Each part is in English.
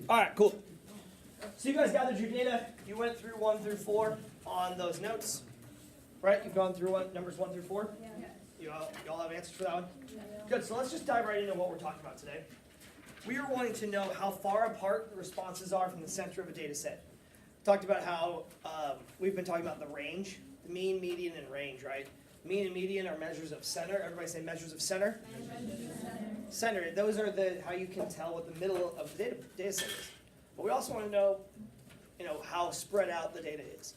All right, cool. So you guys gathered your data. You went through 1 through 4 on those notes, right? You've gone through numbers 1 through 4? Yeah. You all have answers for that one? Good, so let's just dive right into what we're talking about today. We are wanting to know how far apart the responses are from the center of a data set. Talked about how we've been talking about the range, the mean, median, and range, right? Mean and median are measures of center. Everybody say measures of center. Center. Those are how you can tell what the middle of the data set is. But we also want to know, how spread out the data is.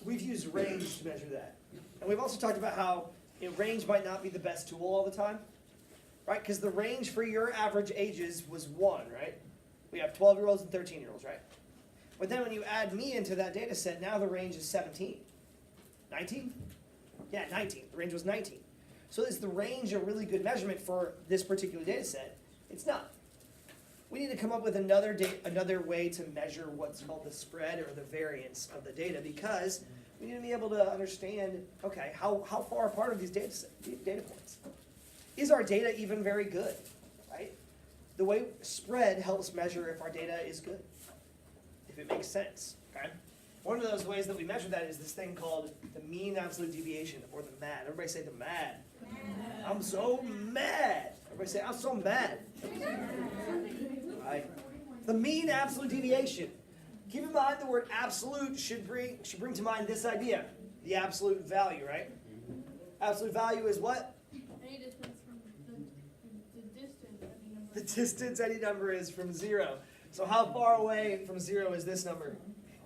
We've used range to measure that. And we've also talked about how range might not be the best tool all the time, right? Because the range for your average ages was 1, right? We have 12-year-olds and 13-year-olds, right? But then when you add me into that data set, now the range is 17. 19? Yeah, 19. The range was 19. So is the range a really good measurement for this particular data set? It's not. We need to come up with another way to measure what's called the spread or the variance of the data, because we need to be able to understand, okay, how far apart are these data points? Is our data even very good, right? The way spread helps measure if our data is good, if it makes sense, okay? One of those ways that we measure that is this thing called the mean absolute deviation, or the MAD. Everybody say the MAD. I'm so mad. Everybody say, I'm so mad. Right? The mean absolute deviation. Keep in mind the word absolute should bring to mind this idea, the absolute value, right? Absolute value is what? Any distance from the distance, any number. The distance any number is from 0. So how far away from 0 is this number?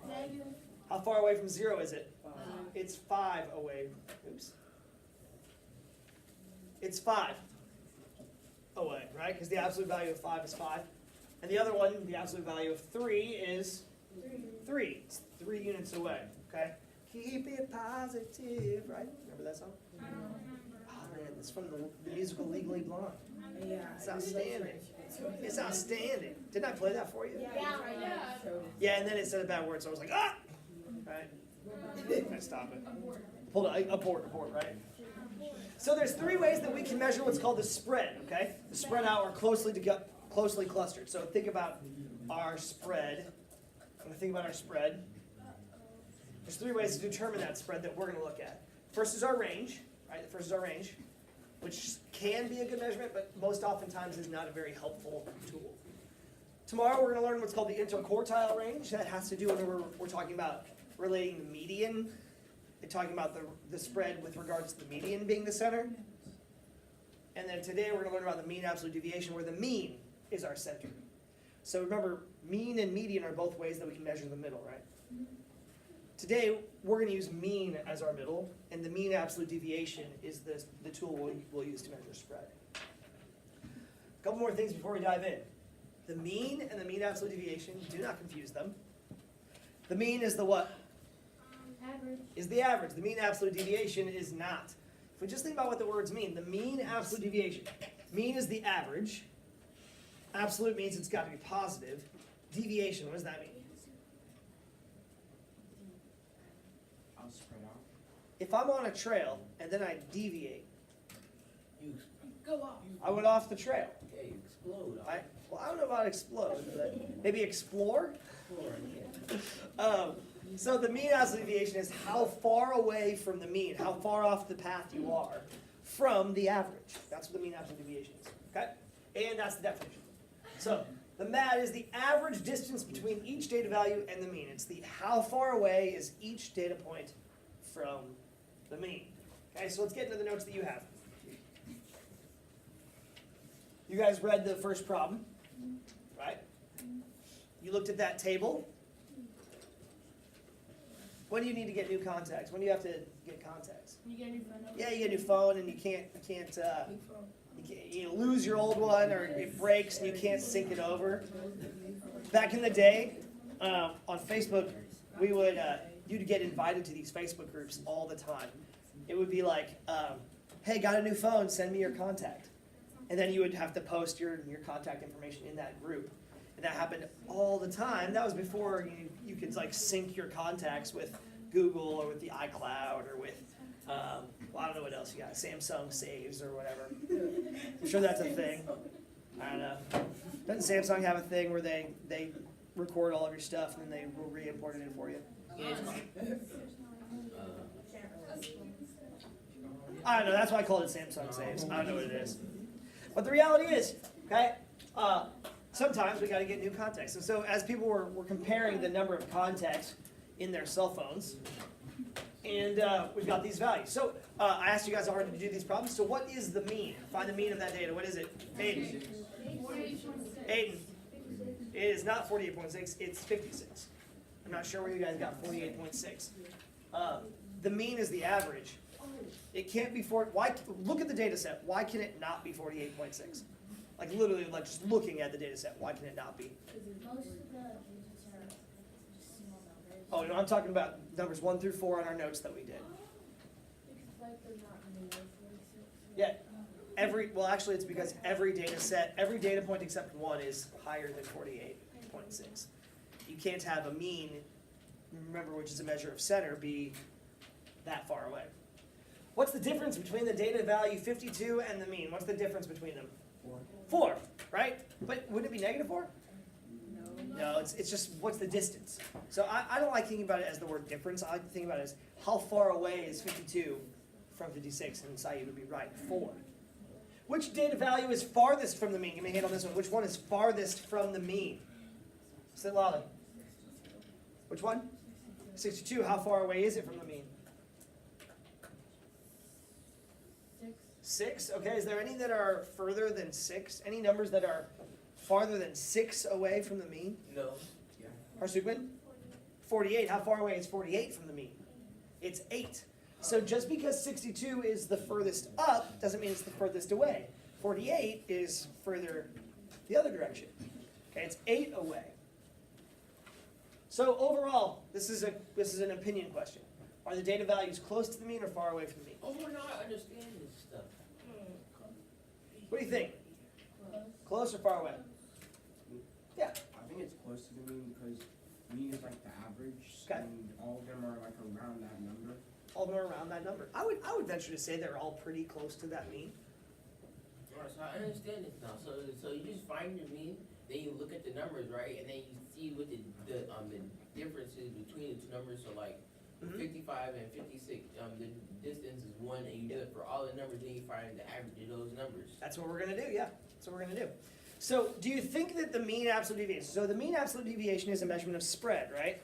Negative. How far away from 0 is it? It's 5 away. Oops. It's 5 away, right? Because the absolute value of 5 is 5. And the other one, the absolute value of 3 is 3. It's 3 units away, okay? Keep it positive, right? Remember that song? I don't remember. Oh man, it's from the musical Legally Blonde. Yeah, It's outstanding. It's outstanding. Didn't I play that for you? Yeah. Yeah, and then it said a bad word, so I was like, ah! Right? I stop it. Pull it, abort, right? So there's 3 ways that we can measure what's called the spread, okay? The spread out or closely clustered. So think about our spread. I'm going to think about our spread. There's 3 ways to determine that spread that we're going to look at. First is our range, right? The first is our range, which can be a good measurement, but most oftentimes is not a very helpful tool. Tomorrow we're going to learn what's called the interquartile range. That has to do when we're talking about relating the median and talking about the spread with regards to the median being the center. And then today we're going to learn about the mean absolute deviation, where the mean is our center. So remember, mean and median are both ways that we can measure the middle, right? Today we're going to use mean as our middle, and the mean absolute deviation is the tool we'll use to measure spread. A couple more things before we dive in. The mean and the mean absolute deviation, do not confuse them. The mean is the what? Average. Is the average. The mean absolute deviation is not. If we just think about what the words mean, the mean absolute deviation. Mean is the average. Absolute means it's got to be positive. Deviation, what does that mean? I'll spread out. If I'm on a trail and then I deviate, Go off. I went off the trail. Yeah, you explode. I don't know about explode, but maybe explore? So the mean absolute deviation is how far away from the mean, how far off the path you are from the average. That's what the mean absolute deviation is, okay? And that's the definition. So the MAD is the average distance between each data value and the mean. It's the how far away is each data point from the mean. Okay, so let's get into the notes that you have. You guys read the first problem, right? You looked at that table. When do you need to get new contacts? When do you have to get contacts? You get a new phone number. Yeah, you get a new phone and you can't you lose your old one, or it breaks and you can't sync it over. Back in the day, on Facebook, we would you'd get invited to these Facebook groups all the time. It would be like, hey, got a new phone, send me your contact. And then you would have to post your contact information in that group. And that happened all the time. That was before you could like sync your contacts with Google or with the iCloud or with, I don't know what else you got, Samsung Saves or whatever. I'm sure that's a thing. I don't know. Doesn't Samsung have a thing where they record all of your stuff and then they will re-import it in for you? I don't know, that's why I call it Samsung Saves. I don't know what it is. But the reality is, okay, sometimes we gotta get new context. And so as people were comparing the number of contacts in their cell phones, and we've got these values. So I asked you guys already to do these problems. So what is the mean? Find the mean of that data. What is it? Aiden. Aiden. It is not 48.6, it's 56. I'm not sure where you guys got 48.6. The mean is the average. It can't be why? Look at the data set. Why can it not be 48.6? Like literally, like just looking at the data set, why can it not be? Most of the digits are just small numbers. Oh, no, I'm talking about numbers 1 through 4 on our notes that we did. Because like they're not in the 46. Yeah. Well, actually, it's because every data set, every data point except one is higher than 48.6. You can't have a mean, remember, which is a measure of center, be that far away. What's the difference between the data value 52 and the mean? What's the difference between them? 4, right? But wouldn't it be negative 4? No, it's just what's the distance. So I don't like thinking about it as the word difference. I like to think about it as how far away is 52 from 56, and Saeed would be right, 4. Which data value is farthest from the mean? Give me a hand on this one. Which one is farthest from the mean? Say Lolly. Which one? 62. How far away is it from the mean? 6. Okay, is there any that are further than 6? Any numbers that are farther than 6 away from the mean? No. Yeah. Harsukman? 48. How far away is 48 from the mean? It's 8. So just because 62 is the furthest up doesn't mean it's the furthest away. 48 is further the other direction. Okay, it's 8 away. So overall, this is an opinion question. Are the data values close to the mean or far away from the mean? Oh, we're not understanding this stuff. What do you think? Close or far away? Yeah. I think it's close to the mean because mean is like the average, Okay. and all of them are like around that number. All of them are around that number. I would venture to say they're all pretty close to that mean. Alright, so I understand this now. So you just find your mean, then you look at the numbers, right? And then you see what the differences between the two numbers. So like Mhm. 55 and 56, the distance is 1, and you do it for all the numbers, then you find the average of those numbers. That's what we're gonna do, yeah. That's what we're gonna do. So do you think that the mean absolute deviation, so the mean absolute deviation is a measurement of spread, right?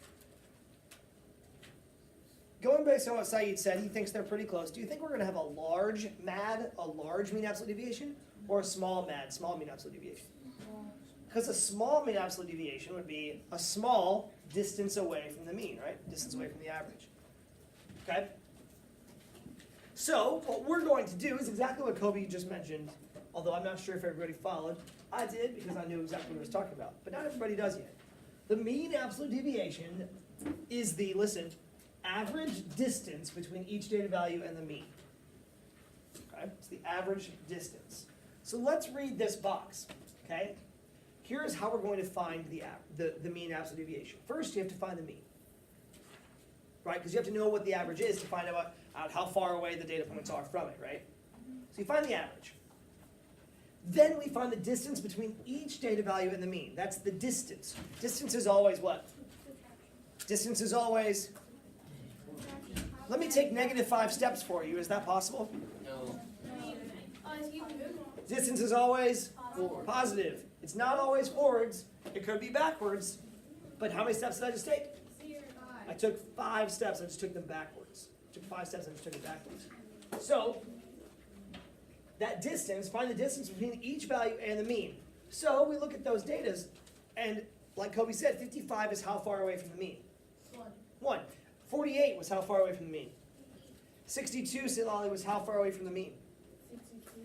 Going based on what Saeed said, he thinks they're pretty close. Do you think we're gonna have a large mean absolute deviation, or a small mean absolute deviation? Because a small mean absolute deviation would be a small distance away from the mean, right? Distance away from the average. Okay? So what we're going to do is exactly what Kobe just mentioned, although I'm not sure if everybody followed. I did because I knew exactly what he was talking about, but not everybody does yet. The mean absolute deviation is the, listen, average distance between each data value and the mean. Okay? It's the average distance. So let's read this box, okay? Here's how we're going to find the mean absolute deviation. First, you have to find the mean, right? Because you have to know what the average is to find out how far away the data points are from it, right? So you find the average. Then we find the distance between each data value and the mean. That's the distance. Distance is always what? Distance is always, let me take -5 steps for you. Is that possible? No. Distance is always positive. It's not always forwards. It could be backwards. But how many steps did I just take? I took 5 steps. I just took them backwards. I took 5 steps. I just took it backwards. So that distance, find the distance between each value and the mean. So we look at those datas, and like Kobe said, 55 is how far away from the mean? 1. 48 was how far away from the mean? 62, Silali, was how far away from the mean? 62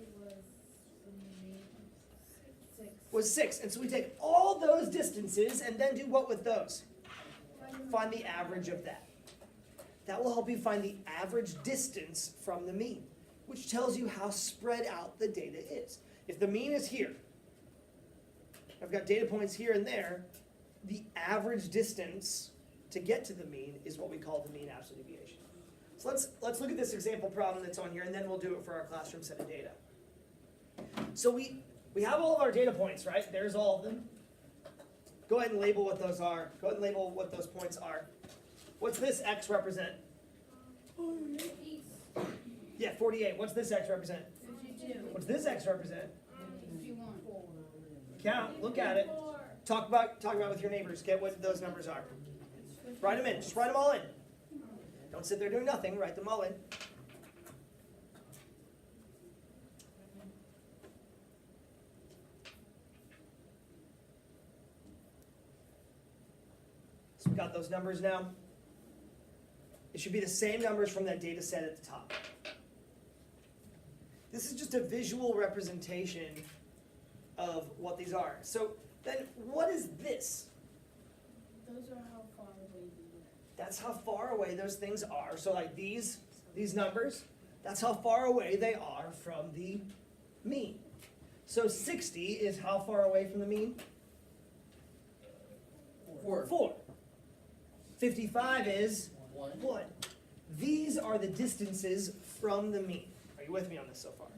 Was 6. And so we take all those distances and then do what with those? Find the average of that. That will help you find the average distance from the mean, which tells you how spread out the data is. If the mean is here, I've got data points here and there, the average distance to get to the mean is what we call the mean absolute deviation. So let's look at this example problem that's on here, and then we'll do it for our classroom set of data. So We have all of our data points, right? There's all of them. Go ahead and label what those are. Go ahead and label what those points are. What's this x represent? Yeah, 48. What's this x represent? 52. What's this x represent? 51. Count, look at it. Talk about with your neighbors. Get what those numbers are. Write them in. Just write them all in. Don't sit there doing nothing. Write them all in. So we got those numbers now. It should be the same numbers from that data set at the top. This is just a visual representation of what these are. So then what is this? Those are how far away you were. That's how far away those things are. So like these numbers, that's how far away they are from the mean. So 60 is how far away from the mean? 4. 4. 55 is 1. 1. These are the distances from the mean. Are you with me on this so far?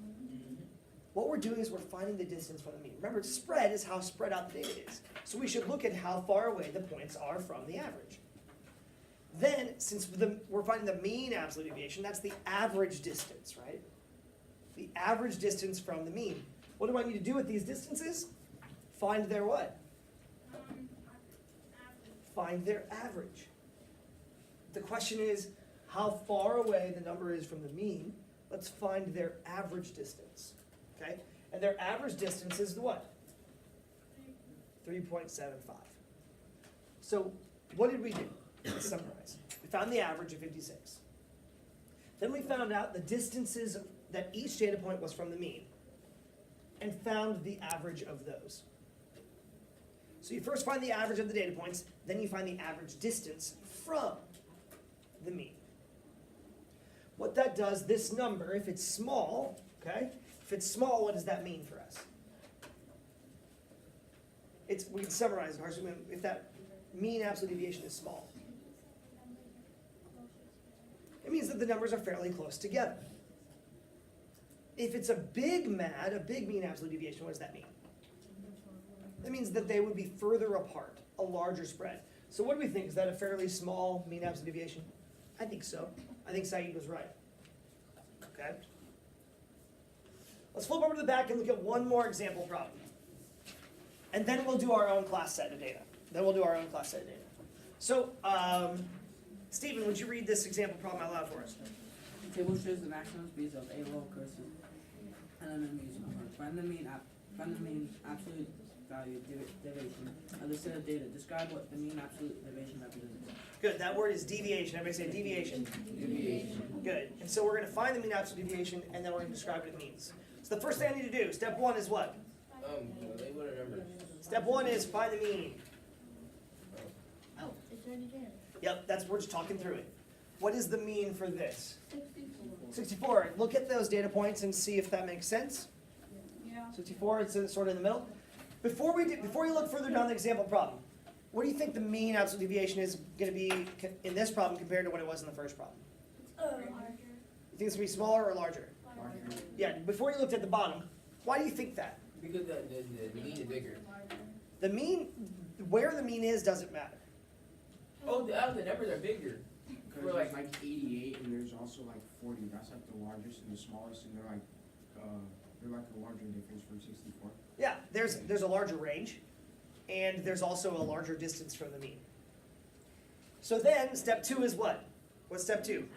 What we're doing is we're finding the distance from the mean. Remember, spread is how spread out the data is. So we should look at how far away the points are from the average. Then, since we're finding the mean absolute deviation, that's the average distance, right? The average distance from the mean. What do I need to do with these distances? Find their what? Find their average. The question is, how far away the number is from the mean. Let's find their average distance. Okay? And their average distance is what? 3.75. So what did we do? Let's summarize. We found the average of 56. Then we found out the distances that each data point was from the mean and found the average of those. So you first find the average of the data points, then you find the average distance from the mean. What that does, this number, if it's small, okay? If it's small, what does that mean for us? We can summarize it. If that mean absolute deviation is small, it means that the numbers are fairly close together. If it's a big mean absolute deviation, what does that mean? That means that they would be further apart, a larger spread. So what do we think? Is that a fairly small mean absolute deviation? I think so. I think Saeed was right. Okay? Let's flip over to the back and look at one more example problem. And then we'll do our own class set of data. So, Stephen, would you read this example problem out loud for us? The table shows the maximum speeds of a roller coaster and an amusement park. Find the mean absolute value deviation of the set of data. Describe what the mean absolute deviation represents. Good. That word is deviation. Everybody say deviation. Deviation. Good. And so we're going to find the mean absolute deviation, and then we're going to describe what it means. So the first thing I need to do, step one is what? Label the numbers. Step one is find the mean. Oh, it's already there. Yep, we're just talking through it. What is the mean for this? 64. 64. Look at those data points and see if that makes sense. Yeah. 64, it's sort of in the middle. Before you look further down the example problem, what do you think the mean absolute deviation is going to be in this problem compared to what it was in the first problem? Larger. You think it's going to be smaller or larger? Larger. Yeah, before you looked at the bottom, why do you think that? Because the mean is bigger. The mean, where the mean is doesn't matter. Oh, the numbers are bigger. Because there's like 88 and there's also like 40. That's like the largest and the smallest, and they're like a larger difference from 64. Yeah, there's a larger range, and there's also a larger distance from the mean. So then, step two is what? What's step two?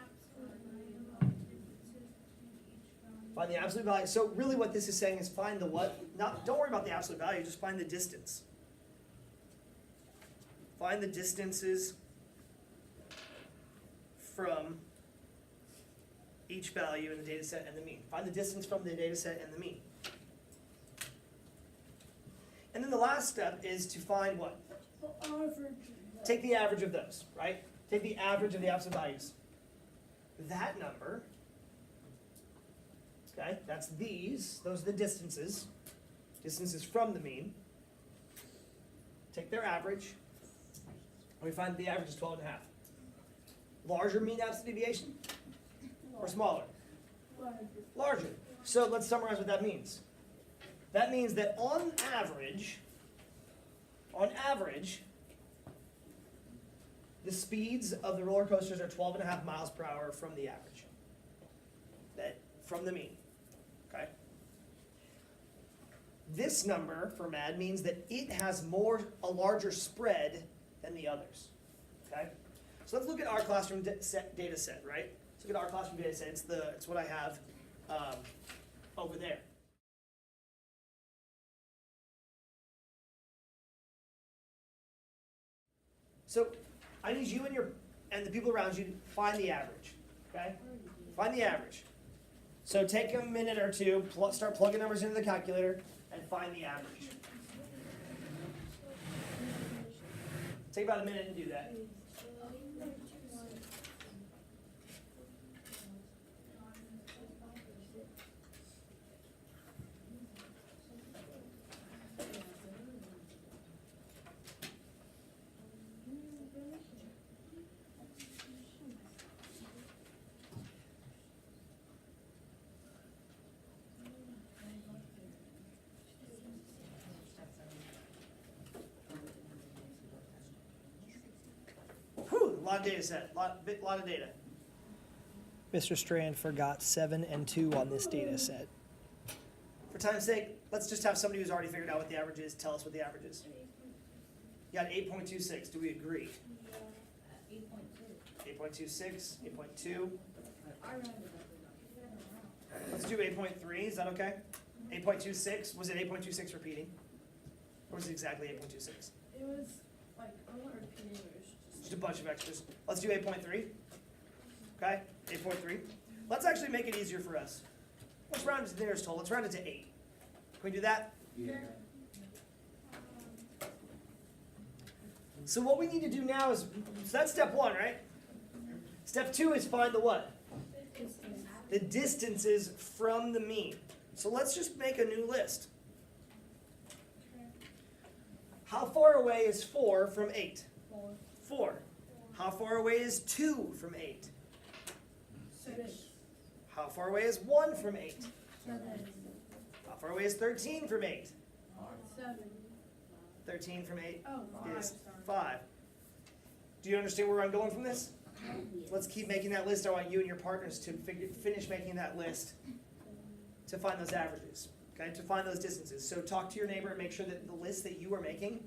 Find the absolute value. So really what this is saying is find the what? Don't worry about the absolute value, just find the distance. Find the distances from each value in the data set and the mean. Find the distance from the data set and the mean. And then the last step is to find what? Take the average of those, right? Take the average of the absolute values. That number, okay, that's those are the distances from the mean. Take their average, and we find the average is 12.5. Larger mean absolute deviation or smaller? Larger. So let's summarize what that means. That means that on average, the speeds of the roller coasters are 12.5 miles per hour from the average. From the mean, okay? This number for MAD means that it has a larger spread than the others, okay? So let's look at our classroom data set, right? Let's look at our classroom data set. It's what I have over there. So I need you and the people around you to find the average, okay? Find the average. So take a minute or two, start plugging numbers into the calculator, and find the average. Take about a minute and do that. Whew, a lot of data set, lot of data. Mr. Strand forgot 7 and 2 on this data set. For time's sake, let's just have somebody who's already figured out what the average is tell us what the average is. You got 8.26, do we agree? 8.26, 8.2. Let's do 8.3, is that okay? 8.26, was it 8.26 repeating? Or was it exactly 8.26? It was like, I'm not repeating, it was Just a bunch of extras. Let's do 8.3. Okay, 8.3. Let's actually make it easier for us. Let's round it to the nearest whole. Let's round it to 8. Can we do that? Yeah. So what we need to do now is, so that's step 1, right? Step 2 is find the what? The distances from the mean. So let's just make a new list. How far away is 4 from 8? 4. How far away is 2 from 8? 6. How far away is 1 from 8? 7. How far away is 13 from 8? 7. 13 from 8 Oh, 5. is 5. Do you understand where I'm going from this? Let's keep making that list. I want you and your partners to finish making that list to find those averages, okay, to find those distances. So talk to your neighbor and make sure that the list that you are making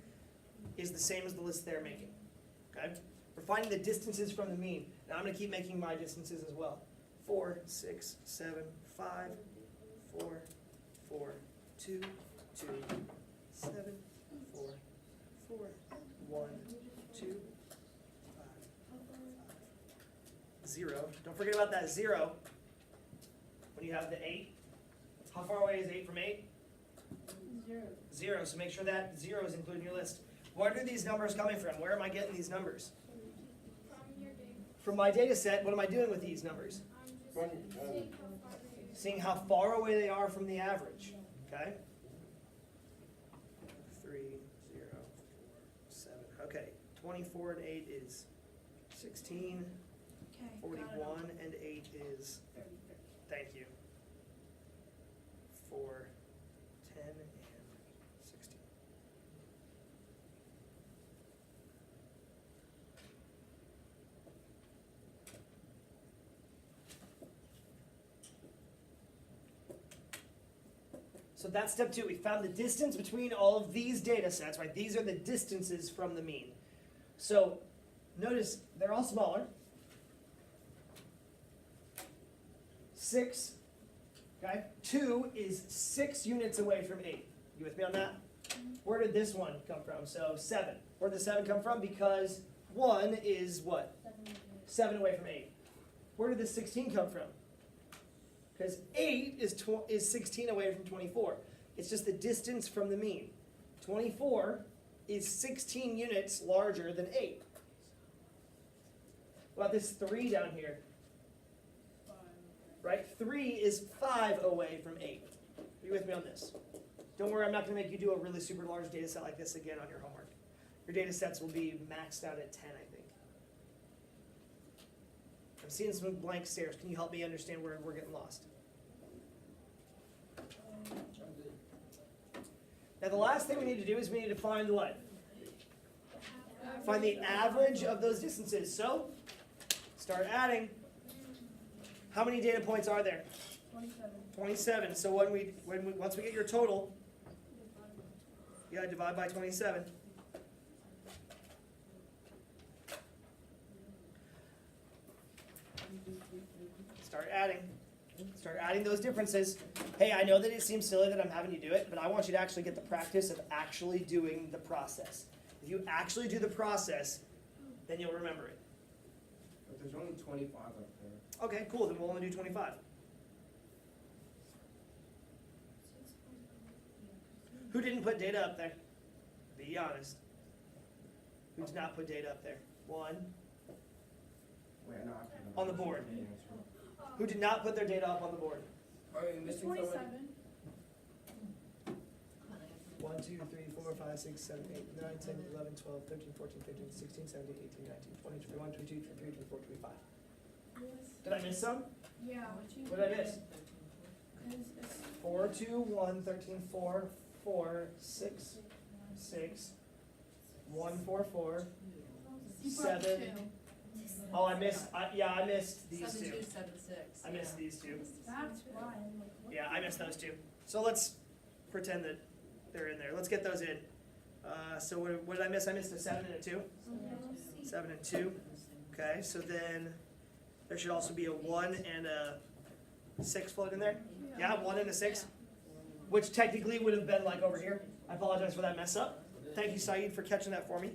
is the same as the list they're making, okay? We're finding the distances from the mean. Now I'm going to keep making my distances as well. 4, 6, 7, 5, 4, 4, 2, 2, 7, 4, 4, 1, 2, 5, 0. Don't forget about that 0 when you have the 8. How far away is 8 from 8? 0. 0. So make sure that 0 is included in your list. Where are these numbers coming from? Where am I getting these numbers? From my data set, what am I doing with these numbers? Seeing how far away they are from the average. Okay? 3, 0, 4, 7. Okay. 24 and 8 is 16. 41 and 8 is, thank you, 4, 10, and 16. So that's step 2. We found the distance between all of these data sets, right? These are the distances from the mean. So notice they're all smaller. 6, okay? 2 is 6 units away from 8. You with me on that? Where did this one come from? So 7. Where did the 7 come from? Because 1 is what? 7 away from 8. Where did the 16 come from? Because 8 is 16 away from 24. It's just the distance from the mean. 24 is 16 units larger than 8. What about this 3 down here? Right? 3 is 5 away from 8. Are you with me on this? Don't worry, I'm not going to make you do a really super large data set like this again on your homework. Your data sets will be maxed out at 10, I think. I'm seeing some blank stares. Can you help me understand where we're getting lost? Now the last thing we need to do is we need to find what? Find the average of those distances. So, start adding. How many data points are there? 27. So once we get your total, you gotta divide by 27. Start adding. Start adding those differences. Hey, I know that it seems silly that I'm having you do it, but I want you to actually get the practice of actually doing the process. If you actually do the process, then you'll remember it. But there's only 25 up there. Okay, cool, then we'll only do 25. Who didn't put data up there? Be honest. Who did not put data up there? One. Wait, no, I put them On the board. Who did not put their data up on the board? Are you missing someone? 1, 2, 3, 4, 5, 6, 7, 8, 9, 10, 11, 12, 13, 14, 15, 16, 17, 18, 19, 20, 21, 22, 23, 24, 25. Did I miss some? Yeah. What did I miss? 4, 2, 1, 13, 4, 4, 6, 6, 1, 4, 4. Seven. Oh, I missed these two. 7-2, 7-6. I missed these two. That's why I'm like, what? Yeah, I missed those two. So let's pretend that they're in there. Let's get those in. So what did I miss? I missed a 7 and a 2. 7 and 2. Okay, so then there should also be a 1 and a 6 float in there. Yeah, 1 and a 6. Which technically would have been like over here. I apologize for that mess up. Thank you, Saeed, for catching that for me.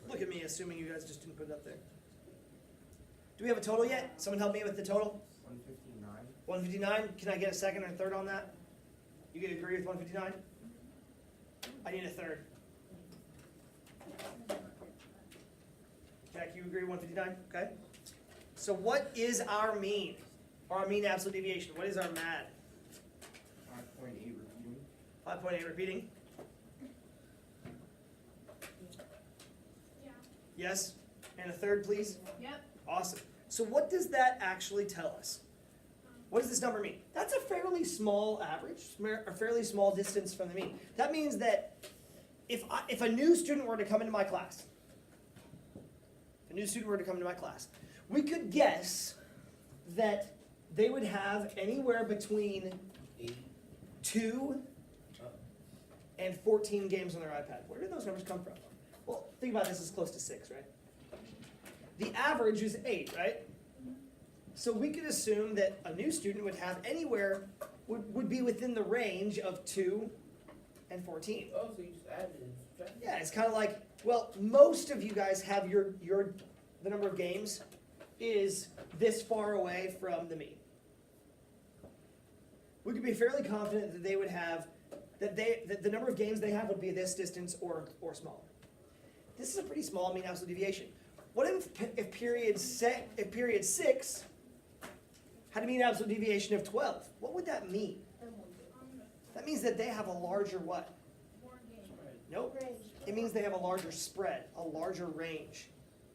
Look at me, assuming you guys just didn't put it up there. Do we have a total yet? Someone help me with the total? 159. 159. Can I get a second or third on that? You can agree with 159? I need a third. Jack, you agree 159? Okay. So what is our mean? Or our mean absolute deviation? What is our MAD? 5.8 repeating. 5.8 repeating. Yes? And a third, please? Yep. Awesome. So what does that actually tell us? What does this number mean? That's a fairly small average, a fairly small distance from the mean. That means that if a new student were to come into my class, we could guess that they would have anywhere between 2 and 14 games on their iPad. Where did those numbers come from? Well, think about this as close to 6, right? The average is 8, right? So we could assume that a new student would have anywhere, would be within the range of 2 and 14. Oh, so you just added it. Yeah, it's kind of like, well, most of you guys have the number of games is this far away from the mean. We could be fairly confident that they would have, that the number of games they have would be this distance or smaller. This is a pretty small mean absolute deviation. What if period 6 had a mean absolute deviation of 12? What would that mean? That means that they have a larger what? Nope. It means they have a larger spread, a larger range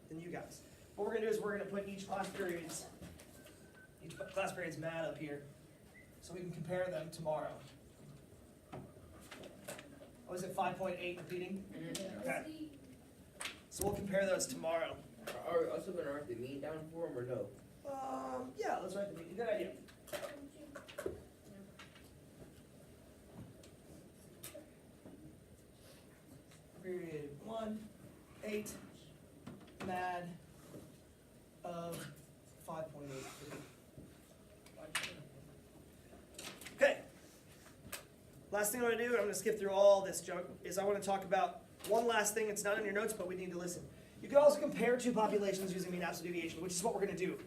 than you guys. What we're going to do is we're going to put each class period's MAD up here so we can compare them tomorrow. Oh, is it 5.8 repeating? Okay. So we'll compare those tomorrow. Are we also gonna write the mean down for them or no? Yeah, let's write the mean. Good idea. Period 1, 8, MAD of 5.8. Okay. Last thing I'm going to do, I'm going to skip through all this junk, is I want to talk about one last thing. It's not in your notes, but we need to listen. You can also compare two populations using mean absolute deviation, which is what we're going to do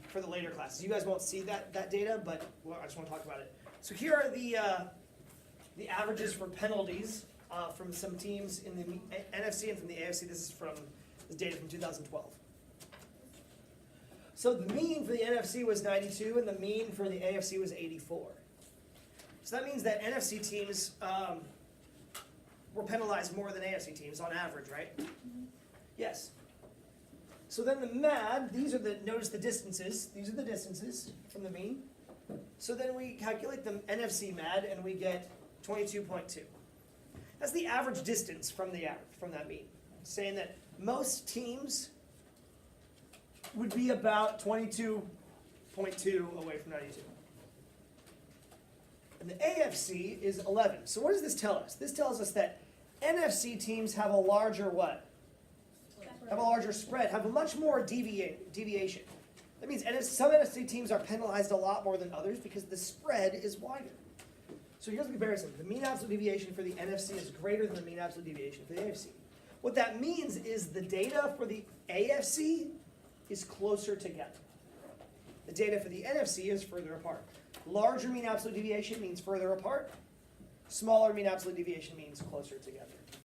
for the later classes. You guys won't see that data, but I just want to talk about it. So here are the averages for penalties from some teams in the NFC and from the AFC. This is from the data from 2012. So the mean for the NFC was 92, and the mean for the AFC was 84. So that means that NFC teams were penalized more than AFC teams on average, right? Yes. So then the MAD, notice the distances. These are the distances from the mean. So then we calculate the NFC MAD and we get 22.2. That's the average distance from that mean. Saying that most teams would be about 22.2 away from 92. And the AFC is 11. So what does this tell us? This tells us that NFC teams have a larger what? Have a larger spread, have a much more deviation. That means some NFC teams are penalized a lot more than others because the spread is wider. So here's the comparison. The mean absolute deviation for the NFC is greater than the mean absolute deviation for the AFC. What that means is the data for the AFC is closer together. The data for the NFC is further apart. Larger mean absolute deviation means further apart. Smaller mean absolute deviation means closer together.